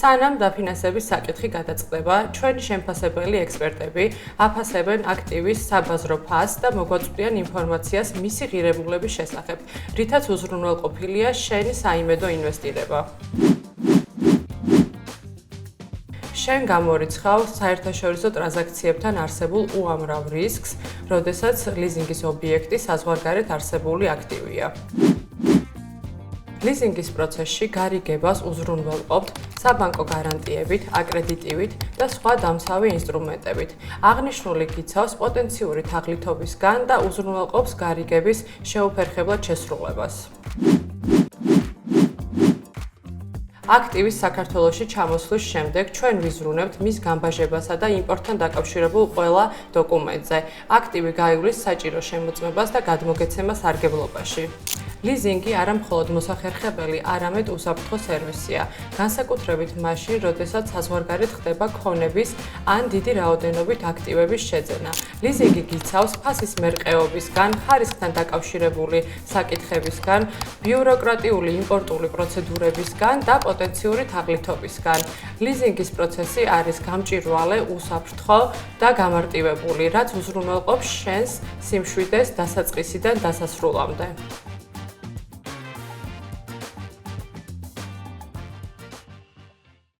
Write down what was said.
სანამ დაფინანსების საკითხი გადაწყდება, ჩვენი შემფასებელი ექსპერტები აფასებენ აქტივის საბაზრო ფასს და მოგვაწვდიან ინფორმაციას მისი ღირებულების შესახებ, რითაც უზრუნველყოფილია შენი საიმედო ინვესტირება. შენ გამორიცხავ საერთაშორისო ტრანზაქციებთან არსებულ უამრავ რისკს, როდესაც ლიზინგის ობიექტი საზღვარგარეთ არსებული აქტივია. ლიზინგის პროცესში გარიგებას უზრუნველყოფთ საბანკო გარანტიებით, აკრედიტივით და სხვა დამცავი ინსტრუმენტებით. აღნიშნული გიცავს პოტენციური თაღლითობისგან და უზრუნველყოფს გარიგების შეუფერხებლად შესრულებას. აქტივის საქართველოში ჩამოსვლის შემდეგ ჩვენ ვიზრუნებთ მის გამბაჟებასა და იმპორტთან დაკავშირებულ ყველა დოკუმენტზე. აქტივი გაივლის საჭირო შემოწმებას და გადმოგეცემას სარგებლობაში. ლიზინგი არა მხოლოდ მოსახერხებელი, არამედ უსაფრთხო სერვისია, განსაკუთრებით მაშინ, როდესაც საზღვარგარეთ ხდება ქონების ან დიდი რაოდენობით აქტივების შეძენა. ლიზინგი გიცავს ფასის მერყეობისგან, ხარისხთან დაკავშირებული საკითხებისგან, ბიუროკრატიული იმპორტული პროცედურებისგან და პოტენციური თაღლითობისგან. ლიზინგის პროცესი არის გამჭვირვალე, უსაფრთხო და გამარტივებული, რაც უზრუნველყოფს შენს სიმშვიდეს დასაწყისიდან დასასრულამდე.